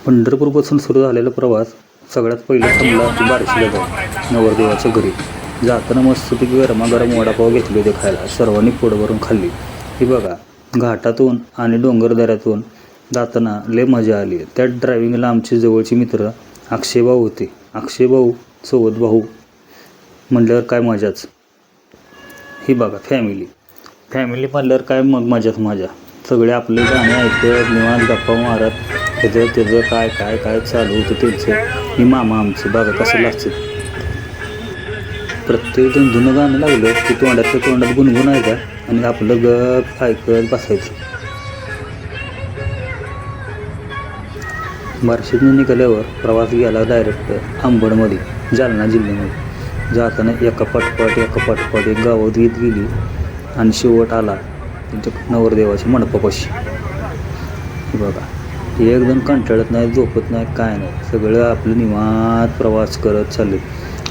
पंढरपूरपासून सुरू झालेला प्रवास सगळ्यात पहिला थांबला ती बार्शीला जाऊन नवरदेवाच्या घरी. जाताना मस्तपैकी गरमागरम वडापाव घेतले होते खायला. सर्वांनी पोट भरून खाल्ली. ही बघा, घाटातून आणि डोंगरदऱ्यातून जाताना लय मजा आली. त्यात ड्रायव्हिंगला आमचे जवळचे मित्र अक्षयभाऊ होते. अक्षयभाऊ सोबत भाऊ म्हटल्यावर काय मजाच. ही बघा, फॅमिली म्हटल्यावर काय मग मजाच मजा. सगळे आपले गाणे ऐकत निवांत गप्पा मारत त्याचं काय काय काय चालू होतं त्यांचं. ही मामा आमचे बघा कसं लागतं. प्रत्येक जण जुनं गाणं लागलं की तोंडात गुणगुणायचा आणि आपलं गप ऐकत बसायचं. बार्शीतून निघाल्यावर प्रवास गेला डायरेक्ट अंबडमध्ये, जालना जिल्ह्यामध्ये. जाताना एका पाठोपाठ एक गावात येत गेली आणि शेवट आला त्यांच्या नवरदेवाच्या मंडपापाशी. हे बघा, एकदम कंटाळत नाही, झोपत नाही, काय नाही. सगळं आपलं निवांत प्रवास करत चालले.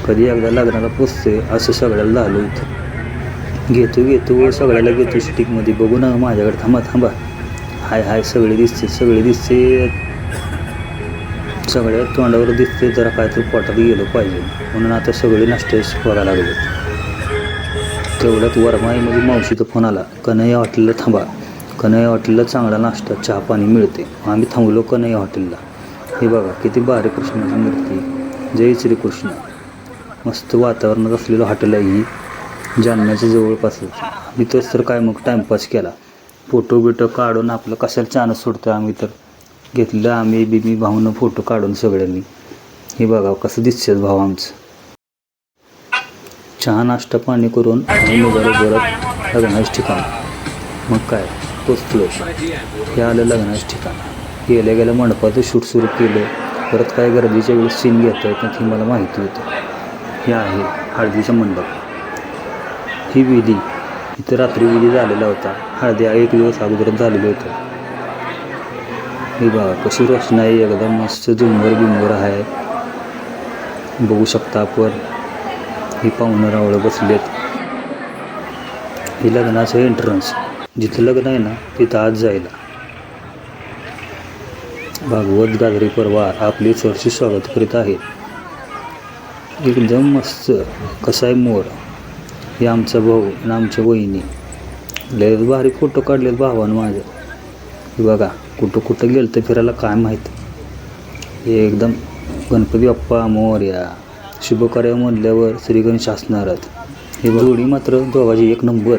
कधी एकदा लग्नाला पोचते असं सगळ्याला झालं होतं. घेतो सगळ्याला घेतो स्टिकमध्ये. बघू ना माझ्याकडे, थांबा हाय सगळे दिसते सगळ्या तोंडावर दिसते. जरा काहीतरी पोटात गेलं पाहिजे म्हणून आता सगळे नाश्त्यास बघायला लागले. तेवढ्यात वरमाईमध्ये मावशीचा फोन आला, कन्हैया हॉटेलला थांबा. कन्हैया हॉटेलला चांगला नाश्ता चहा पाणी मिळते. आम्ही थांबलो कन्हैया हॉटेलला. हे बघा किती भारी कृष्णाची मूर्ती. जय श्रीकृष्ण. मस्त वातावरणात असलेलं हॉटेल आहे ही, जालन्याच्या जवळपासच. आम्ही तोच तर काय मग टाईमपास केला. फोटो काढून आपलं कशाला चानस सोडतो. आम्ही तर घेतलं, आम्ही भाऊनं फोटो काढून सगळ्यांनी. हे बघा कसं दिसतं भाऊ आमचं. चहा नाश्ता पाणी करून आम्ही निघालो परत लग्नाचं ठिकाण. मग काय पोचलो. हे आलं लग्नाचं ठिकाण. गेल्या मंडपाचं शूट सुरू केलं. परत काय गर्दीच्या वेळेस सीन घेता येत नाही हे मला माहिती होतं. हे आहे हळदीचा मंडप. ही विधी इथं रात्री विधी झालेला होता. हळदी 1 दिवस अगोदर झालेलं होतं. हे बघा कशी रोषणाई, एकदम मस्त झुंबर आहे. बघू शकता आपण. ही पाहुणं रावळं बसलेत. हे लग्नाचं एंट्रन्स. जिथं लग्न आहे ना तिथं आज जायला. भागवत गाजरी परिवार आपले सरशी स्वागत करीत आहे. एकदम मस्त. कसा आहे मोर. हे आमचा भाऊ आणि आमच्या वहिनी. लय भारी फोटो काढलेत भावानं माझं. हे बघा कुठं गेलं तर फिरायला काय माहीत. हे एकदम गणपती बाप्पा मोरया. शुभकार्य म्हणल्यावर श्री गणेश असणारच. हे जोडी मात्र दोघाची 1 नंबर.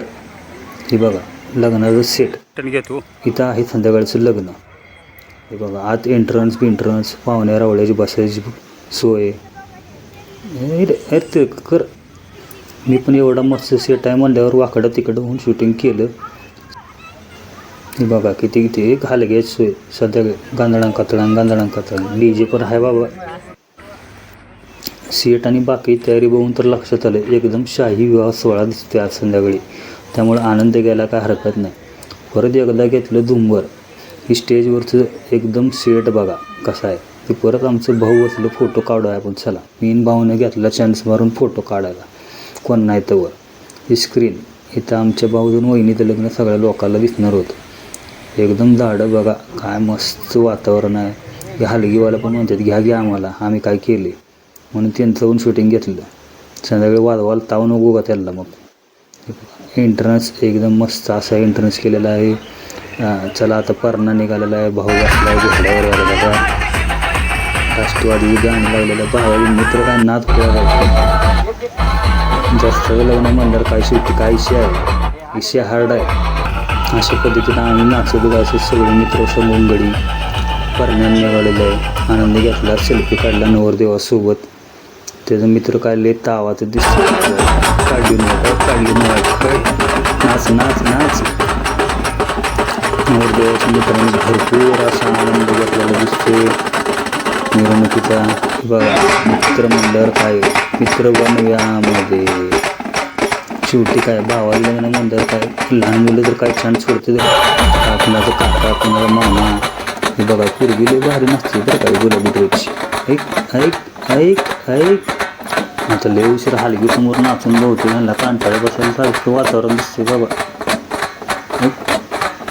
हे बघा लग्नाचं सेट घेतो. इथं आहे संध्याकाळचं लग्न. हे बघा आत एंट्रन्स पाहुण्या रावळ्याची बसायची सोय. अरे कर. मी पण एवढा मस्त सेट आहे म्हणल्यावर वाकडं तिकडं होऊन शूटिंग केलं. हे बघा किती घालग्याची सोय. सध्या गांधळां DJ पण आहे बाबा. सेट आणि बाकी तयारी बघून तर लक्षात आलं एकदम शाही विवाह सोहळा दिसते आज संध्याकाळी. त्यामुळे आनंद घ्यायला काय हरकत नाही. परत एकदा घेतलं झुंबर. ही स्टेजवरचं एकदम सेट बघा कसं आहे. ते परत आमचं भाऊ असलं फोटो काढूया आपण. चला मीन भाऊने घेतला चान्स मारून फोटो काढायला. कोण नाही तर वर. ही स्क्रीन. इथं आमच्या भाऊजून वहिनीचं लग्न सगळ्या लोकांना दिसणार होतं. एकदम झाडं बघा काय मस्त वातावरण आहे. हे हलगीवाला पण म्हणतात घ्या आम्हाला, आम्ही काय केले म्हणून त्यांचं पण शूटिंग घेतलं. संध्याकाळी वादवाला ताव नको का त्याला. मग एंट्रन्स एकदम मस्त असा एंट्रन्स केलेला आहे. चला आता परणा निघालेला आहे. भाऊ बसला घोड्यावर यायला बघा. राष्ट्रवादी गाणं लावलेलं. भावाचे मित्र काय नाद खोळा जास्त लग्न म्हणल्यावर काय शेवटी काय इशे हार्ड आहे. अशा पद्धतीनं आम्ही नाचत गायचं सगळे मित्र समोरून गडी परण्याने निघालेलं आहे. आनंद घेतला, सेल्फी काढला नवरदेवासोबत. त्याचा मित्र काढले तावाचं दिसतं. काढली नाच. नवरदेवाच्या मित्रांनी भरपूर असा आनंद घेतलेला दिसते मिरवणुकीचा. बघा मित्र म्हणल्यावर काय मित्र बनव्यामध्ये शेवटी काय भावाला लग्न म्हणल्यावर काय लहान मुलं तर काय छान सोडते. कुणाचं काका कुणाला मामा. हे बघा पूर्वी लय भारी नसते बरं काय गुलाबी ड्रेसची. ऐक आता लय उशीर हलगी समोर नाचून भावते. ह्यांना कांटाळ्या बसायला सारखं वातावरण दिसते बाबा.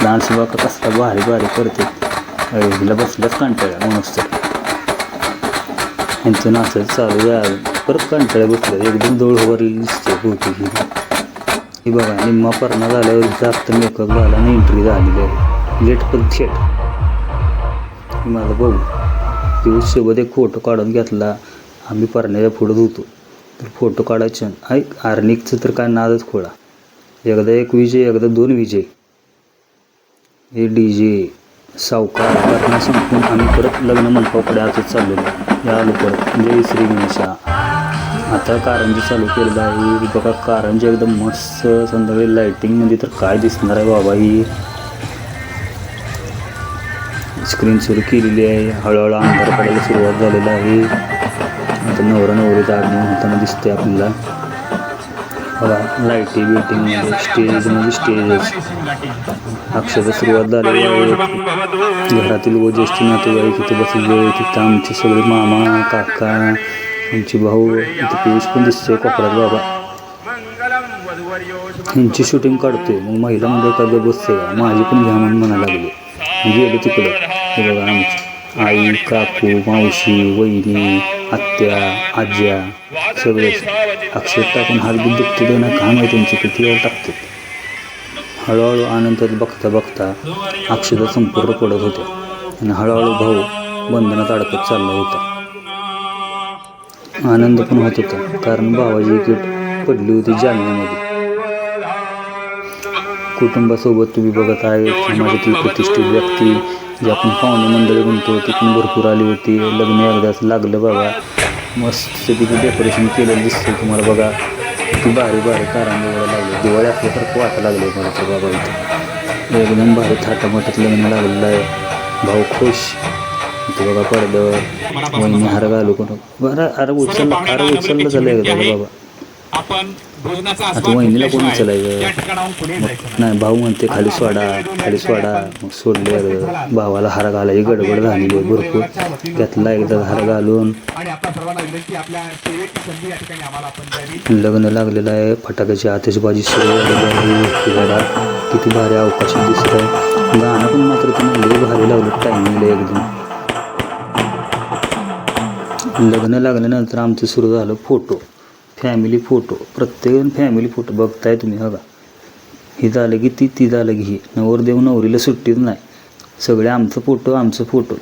डान्स बघा कसला भारी करते. हिला बसल्याच कंटाळ्या म्हणूनच तर यांचं नाचायचं चालू आहे. परत कंटाळ्या बसल्या एकदम डोळ उभारलेली दिसते बहुतेक ही बघा. निम्मा परणा झाल्यावर जास्त मेकअप झाला आणि एंट्री झालेली आहे लेट पण थेट. माझा भाऊ पियुष सोबत एक फोटो काढून घेतला. आम्ही परण्याच्या पुढत होतो तर फोटो काढायचे ऐक आर्निकचं तर काय नादच खोळा. एकदा एक विजय एकदा दोन विजय. हे DJ सावकार घटना संपून आम्ही परत लग्न मंडपाकडे आजच चाललेलो. या आलो परत जय श्री गणेशा. आता कारंजी चालू केलेलं आहे बघा. कारंजी एकदम मस्त संध्याकाळी लाईटिंगमध्ये तर काय दिसणार आहे बाबा. ही स्क्रीन सुरू केलेली आहे. हळूहळू अंधार पडायला सुरुवात झालेला आहे. आता नवरा नवरीचं आगमन होताना दिसते आपल्याला बघा. लाईटी बिटिंगमध्ये स्टेज म्हणजे स्टेजच अक्षरशः सुरुवात झालेली आहे. घरातील व ज्येष्ठ नातेवाईक इथे बसलेले. तिथं आमचे सगळे मामा काका आमचे भाऊ इथे पियुष पण दिसते कोपऱ्यात बाबा. ह्यांची शूटिंग काढतोय मग महिला म्हणजे का बसते का माझी पण घ्या म्हणून म्हणायला लागले. गेलो तिकडं. हे बघा आमची आई काकू मावशी वहिनी आत्या आज्या सगळेच अक्षर टाकून हातबीत दुखते ना काय माहिती त्यांची किती वेळ टाकते. हळूहळू आनंदात बघता बघता अक्षता संपूर्ण पडत होत्या आणि हळूहळू भाऊ बंधनात अडकत चालला होता. आनंद पण होत होता कारण भावाची विकेट पडली होती जालन्यामध्ये. कुटुंबासोबत तुम्ही बघत आहे समाजातील प्रतिष्ठित व्यक्ती जे आपण पाहुणे मंडळी म्हणतो ती पण भरपूर आली होती. लग्न एकदाच लागलं बाबा. मस्त तिथे डेकोरेशन केलेलं दिसतं तुम्हाला बघा. किती भारी भारी कारंजी वगैरे लागले. दिवाळी असल्यासारखं वाटायला लागले मला तर बाबा. इथे एकदम भारी थाटामाटात लग्न लागलेलं आहे. भाऊ खुश. इथे बघा पडद्यावर वहिनी हार घालू कोण बरं. अरे उचललं झालं एकदा बाबा. आता वहिनीला कोण उचलायचं नाही. भाऊ म्हणते खाली सोडा मग सोडले. भावाला हार घालायची गडबड झाली आहे भरपूर. घेतला एकदा हार घालून लग्न लागलेलं आहे. फटाक्याची आतिषबाजी सुरू झालेली आहे. बघा किती भारी अवकाश दिसत आहे. गाणं पण मात्र तुम्ही लई भारी लावलं टायमिंगला एकदम. लग्न लागल्यानंतर आमचं सुरू झालं फोटो फॅमिली फोटो. प्रत्येक फॅमिली फोटो बघताय तुम्ही बघा. ही झालं की ती झालं की ही. नवरदेव नवरीला सुट्टीच नाही. सगळे आमचं फोटो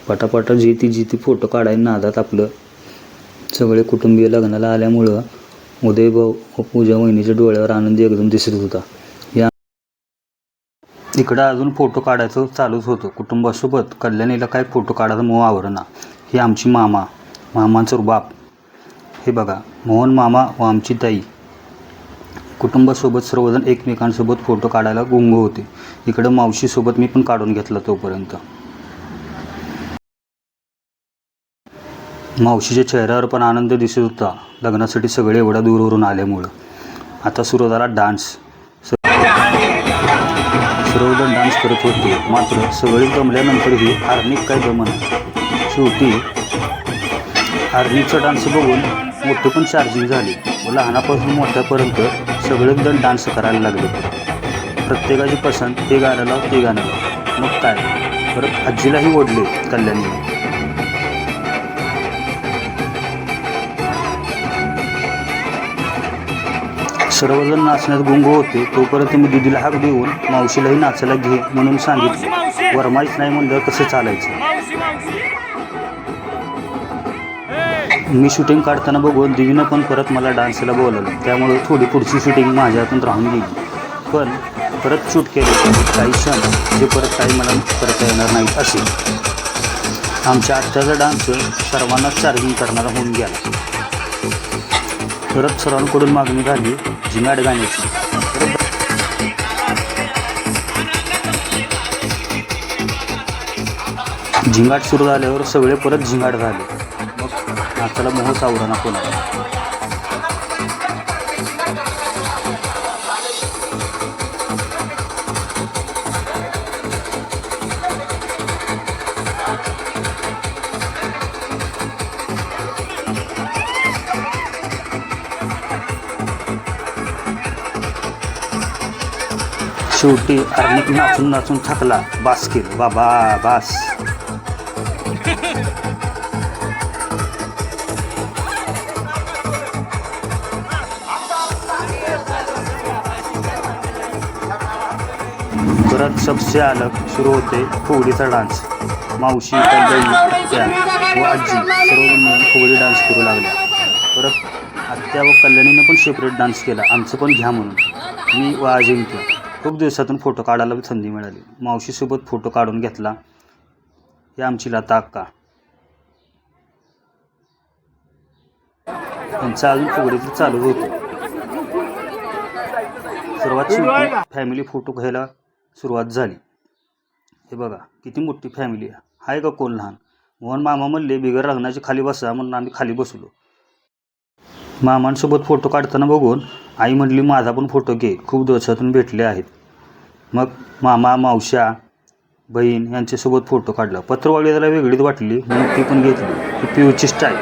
पटापटा जी ती फोटो काढायला नादात आपलं सगळे कुटुंबीय लग्नाला आल्यामुळं उदय भाऊ व पूजा वहिनीच्या डोळ्यावर आनंद एकदम दिसत होता. या इकडं अजून फोटो काढायचं चालूच होतं कुटुंबासोबत. कल्याणीला काय फोटो काढायचा मोह आवरणा. ही आमची मामांचं बाप. हे बघा मोहन मामा व आमची ताई कुटुंबासोबत सर्वजण एकमेकांसोबत फोटो काढायला गुंग होते. इकडं मावशीसोबत मी पण काढून घेतला तोपर्यंत. मावशीच्या चेहऱ्यावर पण आनंद दिसत होता लग्नासाठी सगळे एवढ्या दूरवरून आल्यामुळं. आता सुरू झाला डान्स. सर्वजण डान्स करत होते मात्र सगळे जमल्यानंतरही आर्निक काय जमना. शेवटी आर्निकचा डान्स बघून मोठे पण चार्जिंग झाले व लहानापासून मोठ्यापर्यंत सगळेच जण डान्स करायला लागले. प्रत्येकाची पसंत हे गाणं लाव ते गाणं लाव. मग काय परत आजीलाही ओढले कल्याणीने. सर्वजण नाचण्यात गुंग होते तोपर्यंत मी दीदीला हाक देऊन मावशीलाही नाचायला घे म्हणून सांगितले. वरमाईच नाही म्हणलं कसं चालायचं. मी शूटिंग काढताना बघून दिदीनं पण परत मला डान्सला बोलावलं. त्यामुळे थोडी पुढची शूटिंग माझ्या हातून राहून गेली. पण परत शूट केले काही क्षण जे परत काही मला करता येणार नाहीत असे. आमच्या आत्याचा डान्स सर्वांनाच चार्जिंग करणारा होऊन गेला. परत सर्वांकडून मागणी झाली झिंगाट गाण्याची. झिंगाट सुरू झाल्यावर सगळे परत झिंगाट झाले. नाचाला मोह सावराना कोणा. शेवटी आर्निक नाचून थकला. बास केलं बाबा बास. परत सबसे अलग सुरू होते फुगडीचा डान्स. मावशी, कल्याणी, आत्या व आजी सर्वजण मिळून फुगडी डान्स करू लागले. परत आत्या व कल्याणीने पण सेपरेट डान्स केला, आमचं पण घ्या म्हणून. मी व अजिंक्य खूप दिवसातून फोटो काढायला संधी मिळाली. मावशीसोबत फोटो काढून घेतला. ही आमची लता अक्का. त्यांचं अजून फुगडीचं चालू होतं. सर्वात शेवटी फॅमिली फोटो घ्यायला सुरुवात झाली. हे बघा किती मोठी फॅमिली आहे का कोण लहान. मोहन मामा म्हणले बिगर लग्नाचे खाली बसा म्हणून आम्ही खाली बसलो. मामांसोबत फोटो काढताना बघून आई म्हटली माझा पण फोटो घे, खूप दिवसातून भेटले आहेत. मग मामा, मावश्या, बहीण यांच्यासोबत फोटो काढला. पत्रवाळी त्याला वेगळीच वाटली म्हणून ती पण घेतली. ही पिऊची स्टाईल.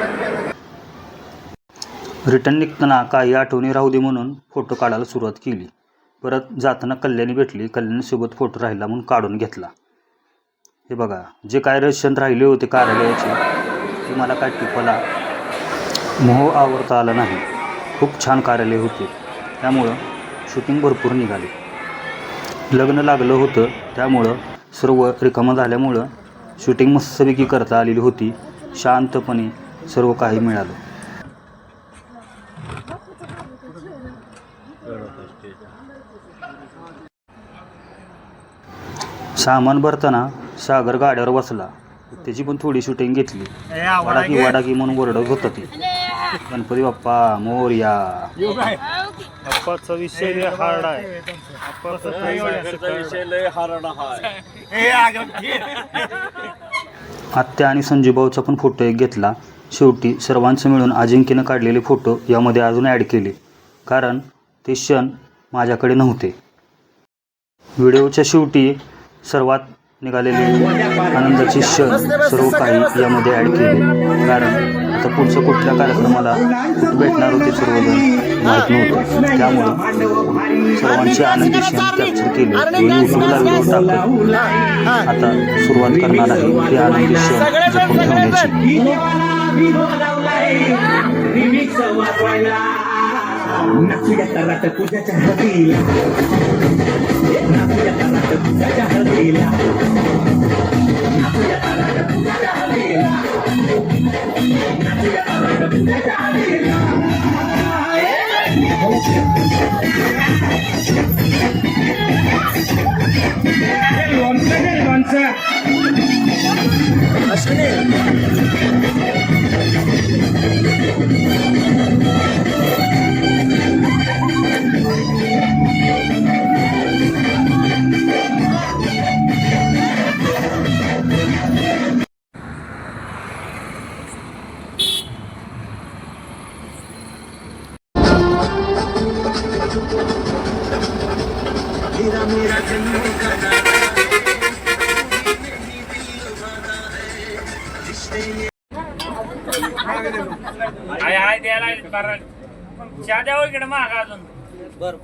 रिटर्न निघताना काही आठवणी राहू दे म्हणून फोटो काढायला सुरुवात केली. परत जाताना कल्याणी भेटली. कल्याणीसोबत फोटो राहिला म्हणून काढून घेतला. हे बघा जे काय रशन राहिले होते कार्यालयाचे ते मला काय टिपाला मोह आवरता आला नाही. खूप छान कार्यालय होते, त्यामुळं शूटिंग भरपूर निघाले. लग्न लागलं होतं त्यामुळं सर्व रिकामं झाल्यामुळं शूटिंग मस्तपैकी करता आलेली होती. शांतपणे सर्व काही मिळालं. सामान भरताना सागर गाड्यावर बसला. त्याची पण थोडी शूटिंग घेतली. वाडाकी वाडाकी म्हणून ओरडत होता ती. गणपती बाप्पा मोरया. आप्पाचा विषय हार्ड आहे. आत्या आणि संजूभाऊचा पण फोटो एक घेतला. शेवटी सर्वांचं मिळून अजिंक्यनं काढलेले फोटो यामध्ये अजून ॲड केले, कारण ते क्षण माझ्याकडे नव्हते. व्हिडिओच्या शेवटी सर्वात निघालेले आनंदाचे क्षण सर्व काही यामध्ये ॲड केले, कारण आता पुढचं कुठल्या कार्यक्रमाला कुठं भेटणार होते सर्वजण माहीत नव्हतं. त्यामुळे सर्वांचे आनंदी क्षण कॅप्चर केले व यूट्यूबला व्हिडिओ टाकत आता सुरुवात करणार आहे ते आनंदी क्षण जपून ठेवण्याची. हाय द्यायला चहा द्यावं इकडे मागा अजून. बरं